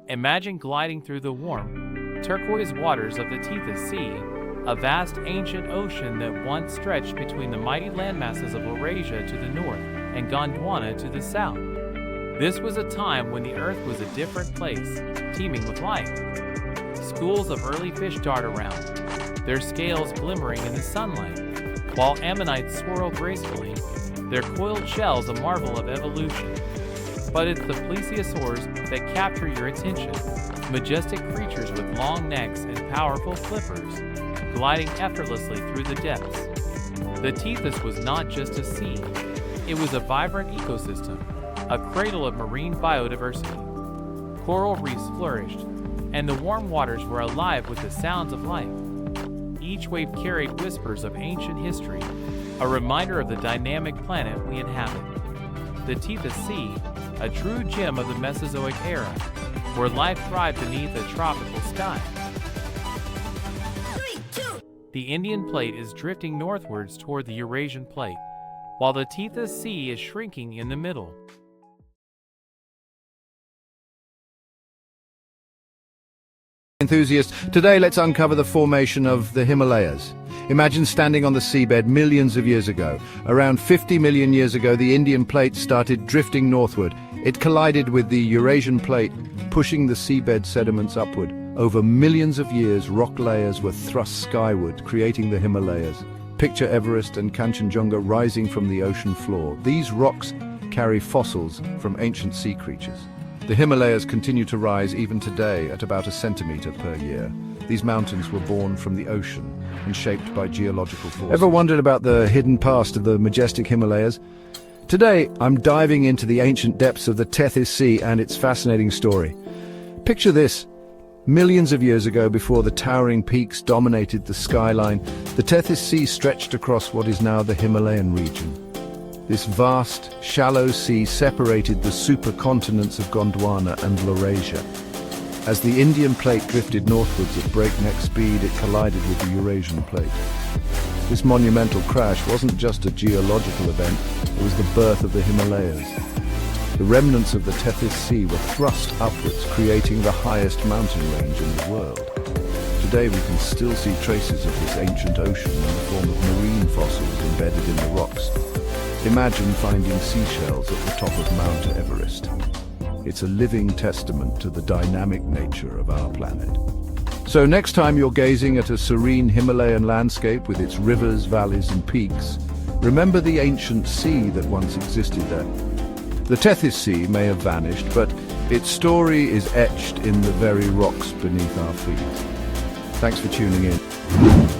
Imagine gliding through the warm, turquoise waters of the Tethys Sea, a vast ancient ocean that once stretched between the mighty landmasses of Laurasia to the north and Gondwana to the south. This was a time when the Earth was a different place, teeming with life. Schools of early fish dart around, their scales glimmering in the sunlight, while ammonites swirl gracefully, their coiled shells a marvel of evolution. But it's the plesiosaurs that capture your attention, majestic creatures with long necks and powerful flippers, gliding effortlessly through the depths. The Tethys was not just a sea, it was a vibrant ecosystem, a cradle of marine biodiversity. Coral reefs flourished, and the warm waters were alive with the sounds of life. Each wave carried whispers of ancient history, a reminder of the dynamic planet we inhabit. The Tethys Sea, a true gem of the Mesozoic era, where life thrived beneath a tropical sky. 3, 2. The Indian Plate is drifting northwards toward the Eurasian Plate, while the Tethys Sea is shrinking in the middle. Enthusiasts, today let's uncover the formation of the Himalayas. Imagine standing on the seabed millions of years ago. Around 50 million years ago, the Indian Plate started drifting northward. It collided with the Eurasian Plate, pushing the seabed sediments upward. Over millions of years, rock layers were thrust skyward, creating the Himalayas. Picture Everest and Kanchenjunga rising from the ocean floor. These rocks carry fossils from ancient sea creatures. The Himalayas continue to rise even today at about a centimeter per year. These mountains were born from the ocean and shaped by geological forces. Ever wondered about the hidden past of the majestic Himalayas? Today, I'm diving into the ancient depths of the Tethys Sea and its fascinating story. Picture this. Millions of years ago, before the towering peaks dominated the skyline, the Tethys Sea stretched across what is now the Himalayan region. This vast, shallow sea separated the supercontinents of Gondwana and Laurasia. As the Indian Plate drifted northwards at breakneck speed, it collided with the Eurasian Plate. This monumental crash wasn't just a geological event, it was the birth of the Himalayas. The remnants of the Tethys Sea were thrust upwards, creating the highest mountain range in the world. Today we can still see traces of this ancient ocean in the form of marine fossils embedded in the rocks. Imagine finding seashells at the top of Mount Everest. It's a living testament to the dynamic nature of our planet. So next time you're gazing at a serene Himalayan landscape with its rivers, valleys and peaks, remember the ancient sea that once existed there. The Tethys Sea may have vanished, but its story is etched in the very rocks beneath our feet. Thanks for tuning in.